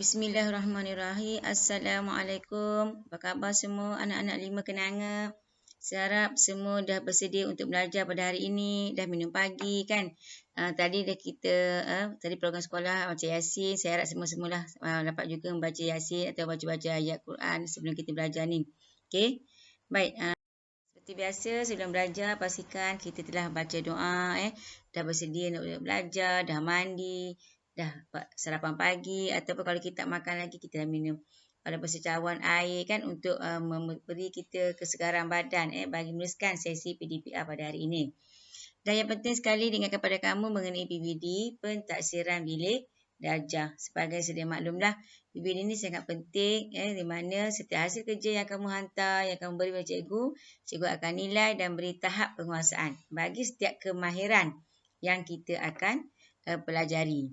Bismillahirrahmanirrahim. Assalamualaikum. Apa khabar semua anak-anak 5 kenanga? Saya harap semua dah bersedia untuk belajar pada hari ini. Dah minum pagi kan? Tadi dah kita, tadi program sekolah baca Yasin. Saya harap semua-semualah dapat juga membaca Yasin atau baca-baca ayat Quran sebelum kita belajar ni. Okey? Baik. Seperti biasa, sebelum belajar, pastikan kita telah baca doa, dah bersedia nak belajar, dah mandi, dah sarapan pagi, ataupun kalau kita tak makan lagi, kita dah minum walaupun secawan air kan untuk memberi kita kesegaran badan, bagi meneruskan sesi PDPR pada hari ini. Dan yang penting sekali dengar kepada kamu mengenai PBD, pentaksiran bilik darjah. Sebagai sedia maklumlah, PBD ini sangat penting di mana setiap hasil kerja yang kamu hantar, yang kamu beri kepada cikgu, cikgu akan nilai dan beri tahap penguasaan bagi setiap kemahiran yang kita akan pelajari.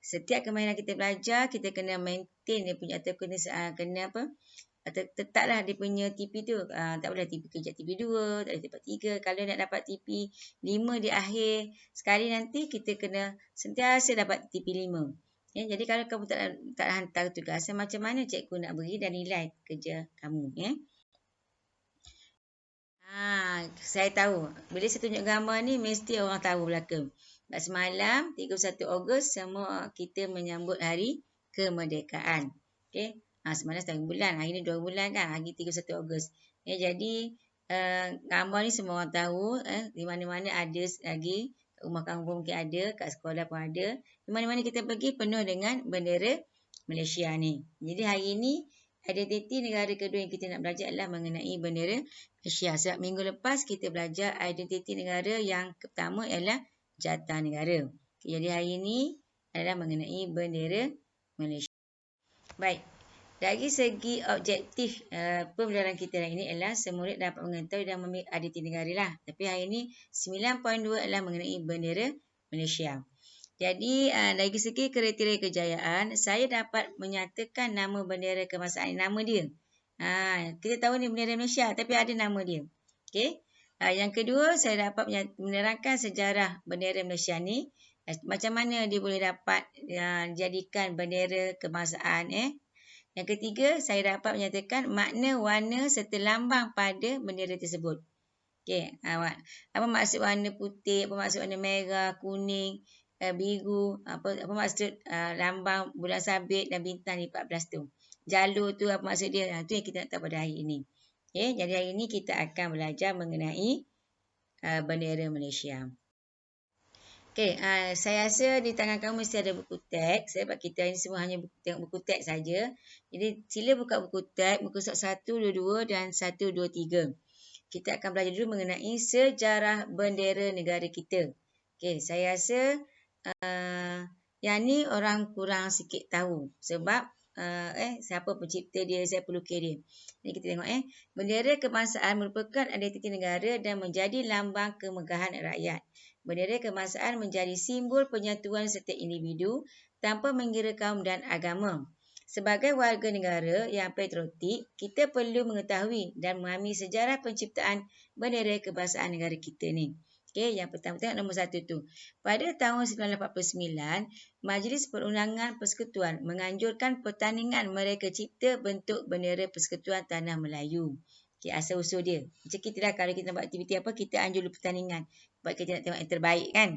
Setiap kemahiran kita belajar, kita kena maintain dia punya atau kena apa? Tetaplah dia punya TP tu. Tak boleh TP kejap TP 2, tak boleh dapat 3. Kalau nak dapat TP 5 di akhir sekali nanti, kita kena sentiasa dapat TP 5. Jadi kalau kamu tak hantar tugas, macam mana cikgu nak beri dan nilai kerja kamu? Saya tahu. Bila saya tunjuk gambar ni, mesti orang tahu belakang. Semalam, 31 Ogos, semua kita menyambut hari kemerdekaan. Okey. Semalam setengah bulan. Hari ni 2 bulan kan. Hari 31 Ogos. Jadi, gambar ni semua orang tahu. Di mana-mana ada lagi. Kat rumah kamu mungkin ada. Kat sekolah pun ada. Di mana-mana kita pergi penuh dengan bendera Malaysia ni. Jadi hari ni, identiti negara kedua yang kita nak belajar adalah mengenai bendera Malaysia. Sebab minggu lepas kita belajar identiti negara yang pertama ialah Jata Negara. Jadi hari ini adalah mengenai bendera Malaysia. Baik. Dari segi objektif pembelajaran kita hari ini ialah semua murid dapat mengetahui dan memiliki identiti negara lah. Tapi hari ini 9.2 adalah mengenai bendera Malaysia. Jadi dari segi kriteria kejayaan, saya dapat menyatakan nama bendera kebangsaan, nama dia. Kita tahu ni bendera Malaysia tapi ada nama dia. Okey. Yang kedua, saya dapat menerangkan sejarah bendera Malaysia ni. Macam mana dia boleh dapat jadikan bendera kebangsaan. Yang ketiga, saya dapat menyatakan makna warna serta lambang pada bendera tersebut. Okey, apa maksud warna putih, apa maksud warna merah, kuning, biru, apa maksud lambang bulan sabit dan bintang di 14 tu. Jalur tu apa maksud dia? Itu yang kita nak tahu pada hari ini. Okey, jadi hari ini kita akan belajar mengenai bendera Malaysia. Okey, saya rasa di tangan kamu mesti ada buku teks. Sebab kita ini semua hanya tengok buku teks saja. Jadi sila buka buku teks, muka surat 1, 2, 2 dan 1, 2, 3. Kita akan belajar dulu mengenai sejarah bendera negara kita. Okey, saya rasa yang ni orang kurang sikit tahu. Sebab siapa pencipta dia, siapa pelukis dia. Jadi kita tengok bendera kebangsaan merupakan identiti negara dan menjadi lambang kemegahan rakyat. Bendera kebangsaan menjadi simbol penyatuan setiap individu tanpa mengira kaum dan agama. Sebagai warga negara yang patriotik, kita perlu mengetahui dan memahami sejarah penciptaan bendera kebangsaan negara kita ni. Okey, yang pertama tengok nombor 1 tu. Pada tahun 1949, Majlis Perundangan Persekutuan menganjurkan pertandingan mereka cipta bentuk bendera Persekutuan Tanah Melayu. Okey, asal usul dia. Macam kita lah kalau kita buat aktiviti apa, kita anjur dulu pertandingan. Sebab kita nak tengok yang terbaik kan.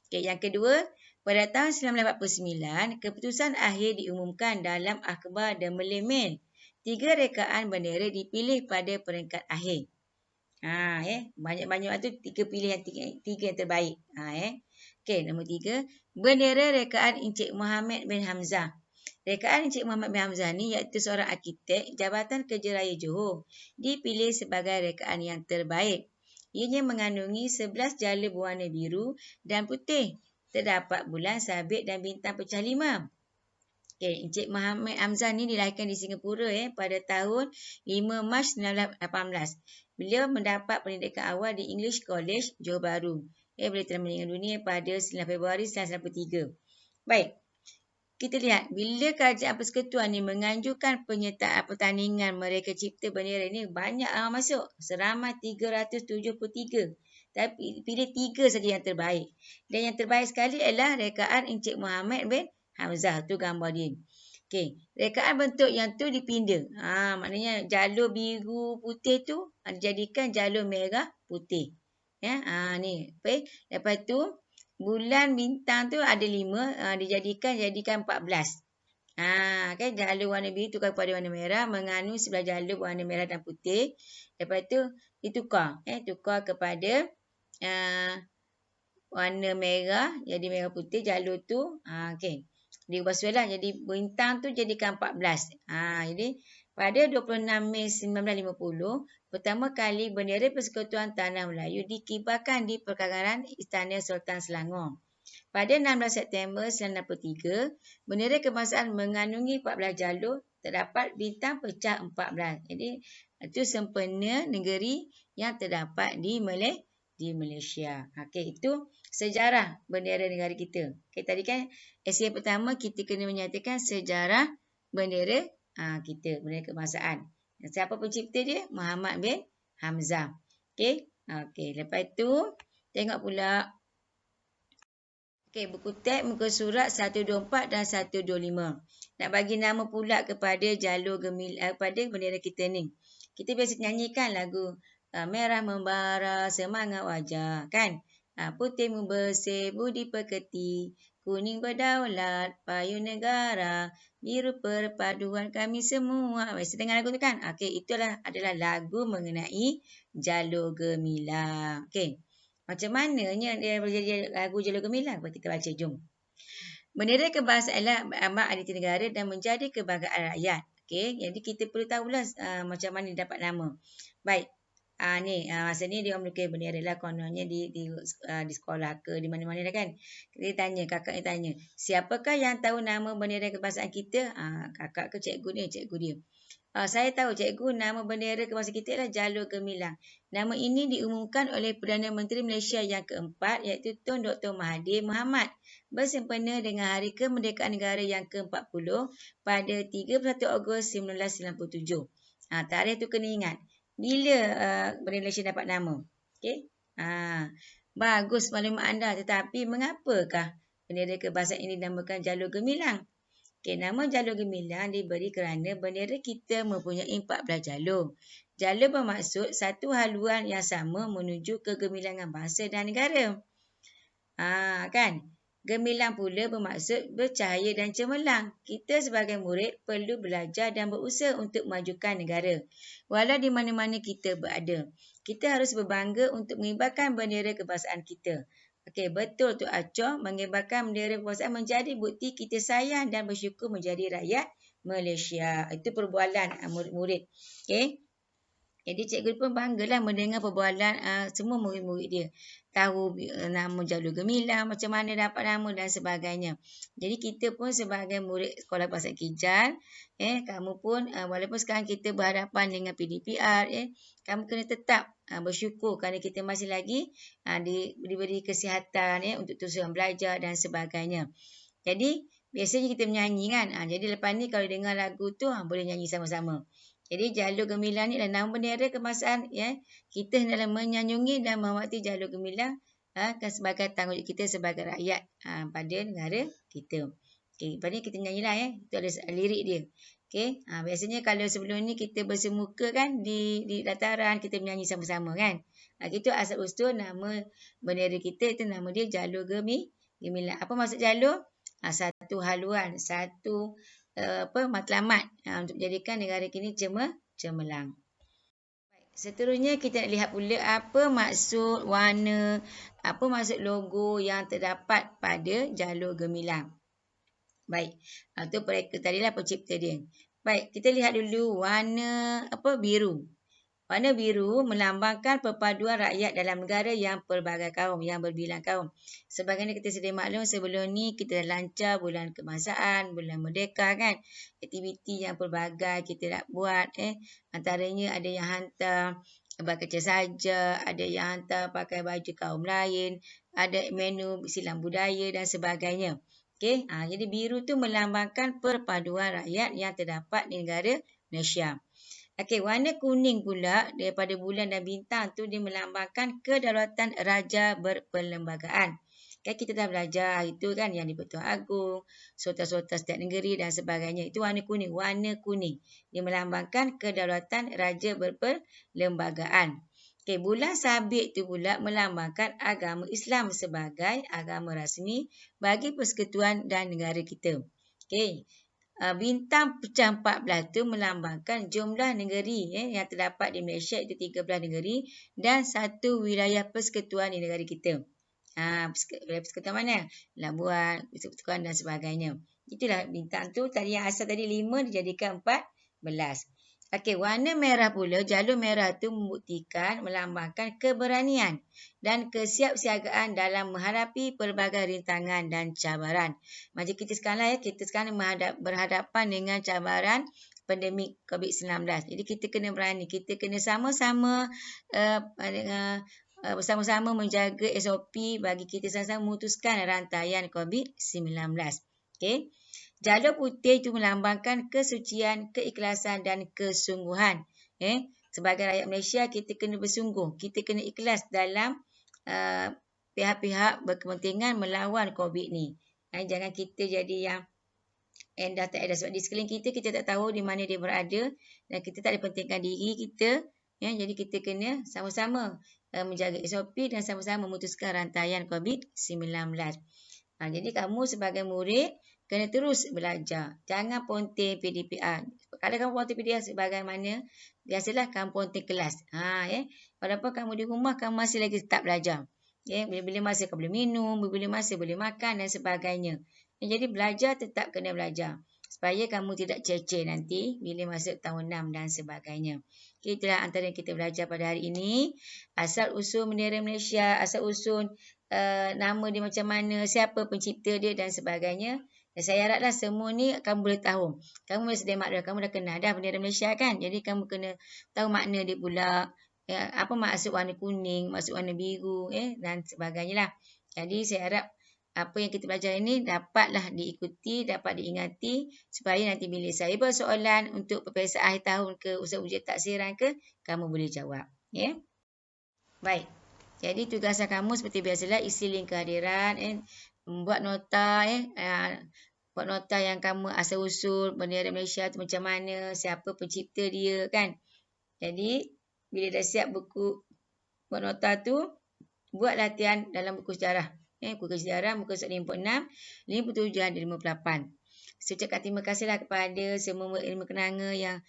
Okey, yang kedua, pada tahun 1949, keputusan akhir diumumkan dalam akhbar The Mail. 3 rekaan bendera dipilih pada peringkat akhir. Banyak-banyak tu 3 pilih yang 3 yang terbaik. Okey, nombor 3, bendera rekaan Encik Mohamed bin Hamzah. Rekaan Encik Mohamed bin Hamzah ni iaitu seorang arkitek Jabatan Kerja Raya Johor, dipilih sebagai rekaan yang terbaik. Ianya mengandungi 11 jala berwarna biru dan putih. Terdapat bulan sabit dan bintang pecah 5. Okey, Encik Mohamed Hamzah ni dilahirkan di Singapura pada tahun 5 Mac 1918. Beliau mendapat pendidikan awal di English College, Johor Bahru. Beliau telah meninggal dunia pada 9 Februari 1993. Baik. Kita lihat, bila kerajaan persekutuan ni menganjurkan penyertaan pertandingan mereka cipta bendera ni, banyak orang masuk. Seramai 373. Tapi pilih 3 saja yang terbaik. Dan yang terbaik sekali ialah rekaan Encik Mohamed bin Hamzah. Tu gambar dia. Okey, rekaan bentuk yang tu dipinda. Maknanya jalur biru putih tu dijadikan jalur merah putih. Ya, ni. Baik. Lepas tu bulan bintang tu ada 5, jadikan 14. Kan jalur warna biru tukar kepada warna merah, menganu sebelah jalur warna merah dan putih. Lepas tu ditukar, tukar kepada warna merah jadi merah putih jalur tu. Okey. Diubah suailah jadi bintang tu jadikan 14. Jadi pada 26 Mei 1950, pertama kali bendera Persekutuan Tanah Melayu dikibarkan di perkarangan Istana Sultan Selangor. Pada 16 September 1963, bendera kebangsaan mengandungi 14 jalur, terdapat bintang pecah 14. Jadi itu sempena negeri yang terdapat di Malaysia. Okey, itu sejarah bendera negara kita. Okey, tadi kan essay pertama kita kena menyatakan sejarah bendera kita, bendera kebangsaan. Siapa pencipta dia? Muhammad bin Hamzah. Okey. Okey, lepas tu tengok pula. Okey, buku teks muka surat 124 dan 125. Nak bagi nama pula kepada jalur gemilang pada bendera kita ni. Kita biasa nyanyikan lagu merah membara semangat wajah, kan? Putih membersih budi pekerti, kuning berdaulat payung negara, biru perpaduan kami semua. Biasa dengar lagu tu kan? Okey, itulah adalah lagu mengenai jalur gemilang. Okey. Macam mananya dia berjadi lagu jalur gemilang? Kita baca, jom. Bendera kebangsaan ialah amat identiti negara dan menjadi kebanggaan rakyat. Okey, jadi kita perlu tahulah macam mana dia dapat nama. Baik. Masa ni dia memiliki bendera lah kononnya di sekolah ke di mana-mana dah kan. Kita tanya, kakak ni tanya, siapakah yang tahu nama bendera kebangsaan kita? Kakak ke cikgu ni? Cikgu dia. Saya tahu cikgu, nama bendera kebangsaan kita adalah jalur gemilang. Nama ini diumumkan oleh Perdana Menteri Malaysia yang keempat iaitu Tun Dr. Mahathir Mohamad bersempena dengan Hari Kemerdekaan Negara yang ke-40 pada 31 Ogos 1997. Tarikh tu kena ingat. Bila bendera Malaysia dapat nama? Okey. Bagus maklumat anda, tetapi mengapakah bendera kebangsaan ini dinamakan jalur gemilang? Okey, nama jalur gemilang diberi kerana bendera kita mempunyai 14 jalur. Jalur bermaksud satu haluan yang sama menuju kegemilangan bangsa dan negara. Kan? Gemilang pula bermaksud bercahaya dan cemerlang. Kita sebagai murid perlu belajar dan berusaha untuk memajukan negara. Walau di mana-mana kita berada, kita harus berbangga untuk mengibarkan bendera kebangsaan kita. Okey, betul tu Acoh, mengibarkan bendera kebangsaan menjadi bukti kita sayang dan bersyukur menjadi rakyat Malaysia. Itu perbualan murid-murid. Okey. Jadi cikgu pun banggalah mendengar perbualan semua murid-murid dia. Tahu nama jalur gemilang, macam mana dapat nama dan sebagainya. Jadi kita pun sebagai murid sekolah bahasa Kijan, kamu pun walaupun sekarang kita berhadapan dengan PDPR, kamu kena tetap bersyukur kerana kita masih lagi diberi kesihatan untuk terus belajar dan sebagainya. Jadi biasanya kita menyanyi kan. Jadi lepas ni kalau dengar lagu tu boleh nyanyi sama-sama. Jadi jalur gemilang ni adalah nama bendera kebangsaan. Kita hendaklah menyanjungi dan menghormati jalur gemilang sebagai tanggungjawab kita sebagai rakyat pada negara kita. Okey, lepas ni kita nyanyilah. Itu ada lirik dia. Okey, biasanya kalau sebelum ni kita bersemuka kan di dataran kita menyanyi sama-sama kan. Itu asal usul nama bendera kita, itu nama dia jalur gemilang. Apa maksud jalur? Satu haluan, satu matlamat untuk menjadikan negara kita cemerlang. Seterusnya kita nak lihat pula apa maksud warna, apa maksud logo yang terdapat pada jalur gemilang. Baik, itu tadilah pencipta dia. Baik, kita lihat dulu warna biru. Warna biru melambangkan perpaduan rakyat dalam negara yang pelbagai kaum, yang berbilang kaum. Sebagaimana kita sedia maklum sebelum ni kita dah lancar bulan kebangsaan, bulan merdeka kan. Aktiviti yang pelbagai kita nak buat. Antaranya ada yang hantar bakal kecil saja, ada yang hantar pakai baju kaum lain, ada menu silang budaya dan sebagainya. Okey, jadi biru tu melambangkan perpaduan rakyat yang terdapat di negara Malaysia. Okey, warna kuning pula daripada bulan dan bintang tu dia melambangkan kedaulatan raja berperlembagaan. Kan kita dah belajar itu kan yang di-Pertuan Agong, sultan-sultan setiap negeri dan sebagainya. Itu warna kuning. Warna kuning. Dia melambangkan kedaulatan raja berperlembagaan. Okey, bulan sabit tu pula melambangkan agama Islam sebagai agama rasmi bagi persekutuan dan negara kita. Okey. Bintang pecah 14 tu melambangkan jumlah negeri yang terdapat di Malaysia itu 13 negeri dan satu wilayah persekutuan di negara kita. Wilayah persekutuan mana? Labuan, persekutuan dan sebagainya. Itulah bintang tu tadi yang asal tadi 5 dijadikan 14. Okey, warna merah pula, jalur merah tu membuktikan melambangkan keberanian dan kesiapsiagaan dalam menghadapi pelbagai rintangan dan cabaran. Macam kita sekarang kita sekarang berhadapan dengan cabaran pandemik COVID-19. Jadi kita kena berani, kita kena sama-sama bersama-sama menjaga SOP bagi kita sama-sama memutuskan rantaian COVID-19. Okey. Jalur putih itu melambangkan kesucian, keikhlasan dan kesungguhan. Sebagai rakyat Malaysia, kita kena bersungguh. Kita kena ikhlas dalam pihak-pihak berkepentingan melawan COVID ni. Jangan kita jadi yang endah tak ada. Sebab di sekeliling kita, kita tak tahu di mana dia berada. Dan kita tak dipentingkan diri kita. Jadi kita kena sama-sama menjaga SOP dan sama-sama memutuskan rantaian COVID-19. Jadi kamu sebagai murid, kena terus belajar. Jangan ponteng PDPR. Kalau kamu ponteng PDPR sebagaimana, biasalah kamu ponteng kelas. Walaupun kamu di rumah, kamu masih lagi tetap belajar. Bila-bila masa kamu boleh minum, bila-bila masa boleh makan dan sebagainya. Jadi belajar tetap kena belajar. Supaya kamu tidak ceceh nanti bila masuk tahun 6 dan sebagainya. Itulah antara yang kita belajar pada hari ini. Asal-usul bendera Malaysia, asal-usul nama dia macam mana, siapa pencipta dia dan sebagainya. Dan saya haraplah semua ni kamu boleh tahu. Kamu boleh sedia makna, kamu dah kenal dah bendera Malaysia kan. Jadi kamu kena tahu makna dia pula. Apa maksud warna kuning, maksud warna biru dan sebagainya lah. Jadi saya harap apa yang kita belajar ini dapatlah diikuti, dapat diingati supaya nanti bila saya bersoalan untuk peperiksaan akhir tahun ke usaha ujian taksiran ke, kamu boleh jawab. Baik. Jadi tugasan kamu seperti biasalah isi link kehadiran, membuat nota, buat nota yang kamu asal usul bendera Malaysia tu macam mana, siapa pencipta dia kan. Jadi bila dah siap buku buat nota tu, buat latihan dalam buku sejarah. Buku sejarah muka surat 56, 57 dan 58. Saya ucapkan terima kasihlah kepada semua ilmu kenanga yang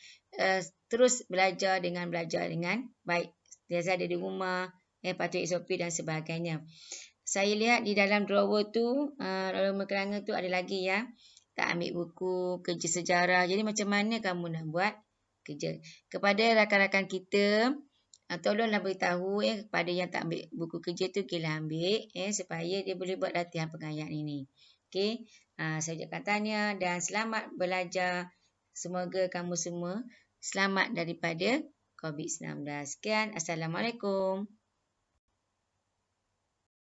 terus belajar dengan baik. Biasa ada di rumah, patuh SOP dan sebagainya. Saya lihat di dalam drawer tu, ilmu kenanga tu ada lagi yang tak ambil buku kerja sejarah. Jadi macam mana kamu nak buat kerja? Kepada rakan-rakan kita, tolonglah beritahu kepada yang tak ambil buku kerja tu, kira ambil supaya dia boleh buat latihan pengayaan ini. Okey, saya ucapkan tahniah dan selamat belajar. Semoga kamu semua selamat daripada COVID-19. Sekian, Assalamualaikum.